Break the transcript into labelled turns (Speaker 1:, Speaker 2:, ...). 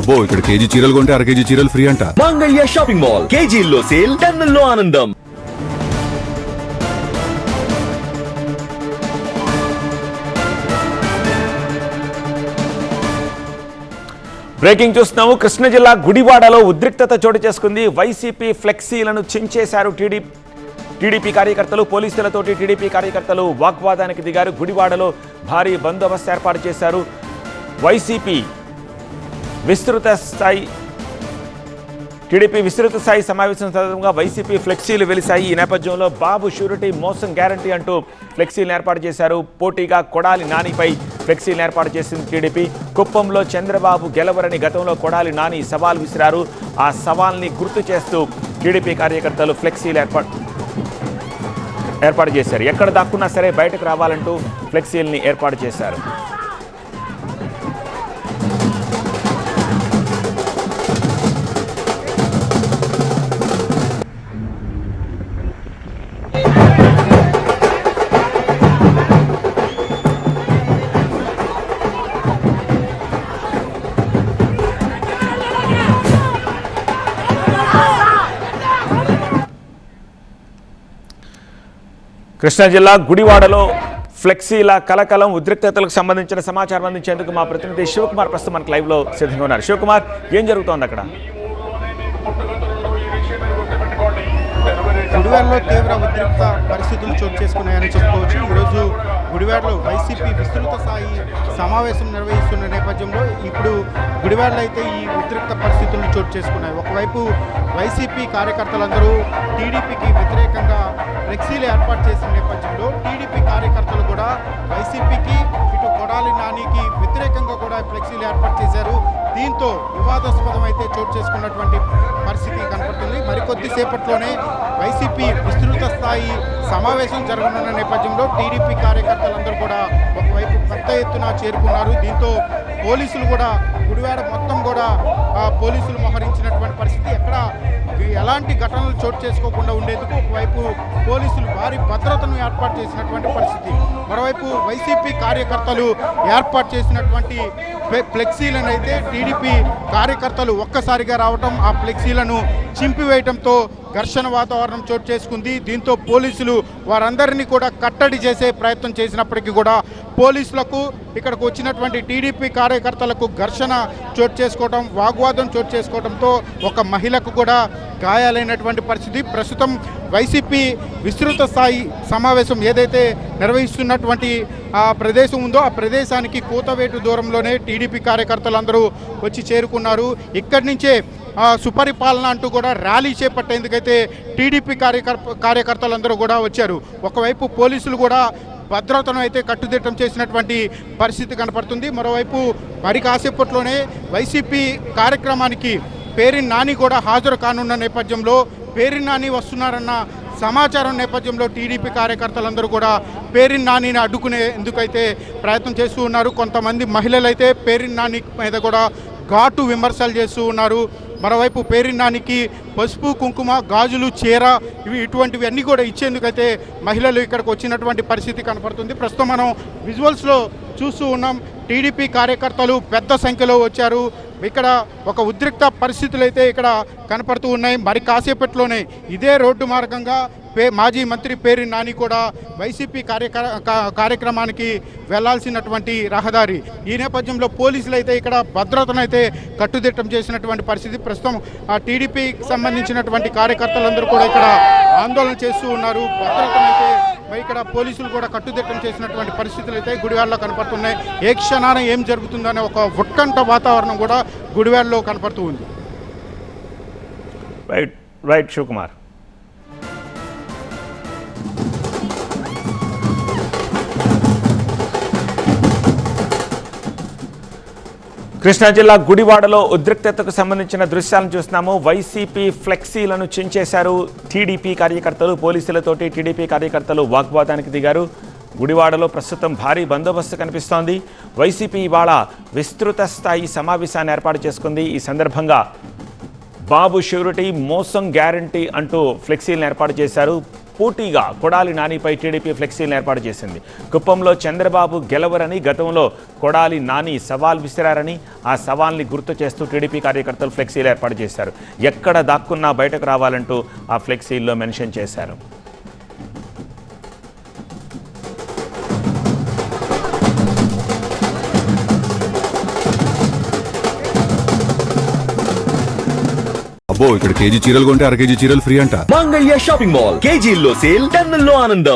Speaker 1: అబ్బో ఇక్కడ కేజీ చీరలు కొంటే అర కేజీ చీరలు ఫ్రీ అంట.
Speaker 2: మంగళ్య షాపింగ్ మాల్ కేజీల్లో సేల్, టన్నుల్లో ఆనందం.
Speaker 3: బ్రేకింగ్ చూస్తున్నాము. కృష్ణా జిల్లా గుడివాడలో ఉద్రిక్తత చోటు చేసుకుంది. వైసీపీ ఫ్లెక్సీలను చించేశారు టీడీపీ కార్యకర్తలు. పోలీసులతోటి టీడీపీ కార్యకర్తలు వాగ్వాదానికి దిగారు. గుడివాడలో భారీ బందోబస్తు ఏర్పాటు చేశారు. టీడీపీ విస్తృత స్థాయి సమావేశం సందర్భంగా వైసీపీ ఫ్లెక్సీలు వెలిశాయి. ఈ నేపథ్యంలో బాబు షూరిటీ మోసం గ్యారంటీ అంటూ ఫ్లెక్సీలను ఏర్పాటు చేశారు. పోటీగా కొడాలి నానిపై ఫ్లెక్సీలను ఏర్పాటు చేసింది టీడీపీ. కుప్పంలో చంద్రబాబు గెలవరని గతంలో కొడాలి నాని సవాల్ విసిరారు. ఆ సవాల్ని గుర్తు చేస్తూ టీడీపీ కార్యకర్తలు ఫ్లెక్సీలు ఏర్పాటు చేశారు. ఎక్కడ దాక్కున్నా సరే బయటకు రావాలంటూ ఫ్లెక్సీలని ఏర్పాటు చేశారు. కృష్ణా జిల్లా గుడివాడలో ఫ్లెక్సీల కలకలం, ఉద్రిక్తతలకు సంబంధించిన సమాచారం అందించేందుకు మా ప్రతినిధి శివకుమార్ ప్రస్తుతం మనకు లైవ్లో సిద్ధంగా ఉన్నారు. శివకుమార్, ఏం జరుగుతోంది అక్కడ?
Speaker 4: గుడివాడలో తీవ్ర ఉద్రిక్త పరిస్థితులు చోటు చేసుకున్నాయని చెప్పుకోవచ్చు. ఈరోజు గుడివాడలో వైసీపీ విస్తృత స్థాయి సమావేశం నిర్వహిస్తున్న నేపథ్యంలో ఇప్పుడు గుడివాడలో అయితే ఈ ఉద్రిక్త పరిస్థితులు చోటు చేసుకున్నాయి. ఒకవైపు వైసీపీ కార్యకర్తలందరూ టీడీపీకి వ్యతిరేకంగా ఫ్లెక్సీలు ఏర్పాటు చేసిన నేపథ్యంలో టీడీపీ కార్యకర్తలు కూడా వైసీపీకి, ఇటు కొడాలి నానికి వ్యతిరేకంగా కూడా ఫ్లెక్సీలు ఏర్పాటు చేశారు. దీంతో వివాదాస్పదం అయితే చోటు చేసుకున్నటువంటి పరిస్థితి కనపడుతుంది. మరికొద్ది సేపట్లోనే వైసీపీ విస్తృత స్థాయి సమావేశం జరగనున్న నేపథ్యంలో టీడీపీ కార్యకర్తలందరూ కూడా ఒకవైపు పెద్ద ఎత్తున చేరుకున్నారు. దీంతో పోలీసులు కూడా గుడివాడ మొత్తం కూడా పోలీసులు మోహరించినటువంటి పరిస్థితి. ఎక్కడ ఎలాంటి ఘటనలు చోటు చేసుకోకుండా ఉండేందుకు ఒకవైపు పోలీసులు భారీ భద్రతను ఏర్పాటు చేసినటువంటి పరిస్థితి. మరోవైపు వైసీపీ కార్యకర్తలు ఏర్పాటు చేసినటువంటి ఫ్లెక్సీలను అయితే టీడీపీ కార్యకర్తలు ఒక్కసారిగా రావటం, ఆ ఫ్లెక్సీలను చింపివేయటంతో ఘర్షణ వాతావరణం చోటు చేసుకుంది. దీంతో పోలీసులు వారందరినీ కూడా కట్టడి చేసే ప్రయత్నం చేసినప్పటికీ కూడా పోలీసులకు, ఇక్కడికి వచ్చినటువంటి టీడీపీ కార్యకర్తలకు ఘర్షణ చోటు చేసుకోవడం, వాగ్వాదం చోటు చేసుకోవడంతో ఒక మహిళకు కూడా గాయాలైనటువంటి పరిస్థితి. ప్రస్తుతం వైసీపీ విస్తృత స్థాయి సమావేశం ఏదైతే నిర్వహిస్తున్నటువంటి ఆ ప్రదేశం ఉందో ఆ ప్రదేశానికి కూతవేటు దూరంలోనే టీడీపీ కార్యకర్తలందరూ వచ్చి చేరుకున్నారు. ఇక్కడి నుంచే సుపరిపాలన అంటూ కూడా ర్యాలీ చేపట్టేందుకైతే టీడీపీ కార్యకర్తలందరూ కూడా వచ్చారు. ఒకవైపు పోలీసులు కూడా భద్రతను అయితే కట్టుదిట్టం చేసినటువంటి పరిస్థితి కనపడుతుంది. మరోవైపు మరి కాసేపట్లోనే వైసీపీ కార్యక్రమానికి పేరిన్ నాని కూడా హాజరు కానున్న నేపథ్యంలో, పేరిన్ నాని వస్తున్నారన్న సమాచారం నేపథ్యంలో టీడీపీ కార్యకర్తలందరూ కూడా పేరిన్ నానిని అడ్డుకునే ఎందుకైతే ప్రయత్నం చేస్తూ ఉన్నారు. కొంతమంది మహిళలు అయితే పేరిన్ నాని మీద కూడా ఘాటు విమర్శలు చేస్తూ ఉన్నారు. మరోవైపు పేరిన్ నానికి పసుపు, కుంకుమ, గాజులు, చీర ఇటువంటివి అన్నీ కూడా ఇచ్చేందుకైతే మహిళలు ఇక్కడికి వచ్చినటువంటి పరిస్థితి కనపడుతుంది. ప్రస్తుతం మనం విజువల్స్లో చూస్తూ ఉన్నాం. టీడీపీ కార్యకర్తలు పెద్ద సంఖ్యలో వచ్చారు. ఇక్కడ ఒక ఉద్రిక్త పరిస్థితులు అయితే ఇక్కడ కనపడుతూ ఉన్నాయి. మరి కాసేపట్లోనే ఇదే రోడ్డు మార్గంగా మాజీ మంత్రి పేరిన్ నాని కూడా వైసీపీ కార్యక్రమానికి వెళ్లాల్సినటువంటి రహదారి. ఈ నేపథ్యంలో పోలీసులు అయితే ఇక్కడ భద్రతను అయితే కట్టుదిట్టం చేసినటువంటి పరిస్థితి. ప్రస్తుతం ఆ టీడీపీకి సంబంధించినటువంటి కార్యకర్తలందరూ కూడా ఇక్కడ ఆందోళన చేస్తూ ఉన్నారు. భద్రతను అయితే ఇక్కడ పోలీసులు కూడా కట్టుదిట్టం చేసినటువంటి పరిస్థితులు అయితే గుడివాడలో కనపడుతున్నాయి. ఏ క్షణాన ఏం జరుగుతుందనే ఒక ఉత్కంఠ వాతావరణం కూడా గుడివాడలో కనపడుతూ ఉంది.
Speaker 3: రైట్ శివకుమార్. కృష్ణా జిల్లా గుడివాడలో ఉద్రిక్తతకు సంబంధించిన దృశ్యాలను చూస్తున్నాము. వైసీపీ ఫ్లెక్సీలను చించేశారు టీడీపీ కార్యకర్తలు. పోలీసులతోటి టీడీపీ కార్యకర్తలు వాగ్వాదానికి దిగారు. గుడివాడలో ప్రస్తుతం భారీ బందోబస్తు కనిపిస్తోంది. వైసీపీ ఇవాళ విస్తృత స్థాయి సమావేశాన్ని ఏర్పాటు చేసుకుంది. ఈ సందర్భంగా బాబు షూరిటీ మోసం గ్యారంటీ అంటూ ఫ్లెక్సీలను ఏర్పాటు చేశారు. పోటీగా కొడాలి నానిపై టీడీపీ ఫ్లెక్సీలను ఏర్పాటు చేసింది. కుప్పంలో చంద్రబాబు గెలవరని గతంలో కొడాలి నాని సవాల్ విసిరారని, ఆ సవాల్ని గుర్తు చేస్తూ టీడీపీ కార్యకర్తలు ఫ్లెక్సీలు ఏర్పాటు చేశారు. ఎక్కడ దాక్కున్నా బయటకు రావాలంటూ ఆ ఫ్లెక్సీల్లో మెన్షన్ చేశారు.
Speaker 1: అబ్బో, ఇక్కడ కేజీ చీరలు కొంటే అర కేజీ చీరలు ఫ్రీ అంట.
Speaker 2: మంగళ్య షాపింగ్ మాల్ కేజీల్లో సేల్, టన్నుల్లో ఆనందం.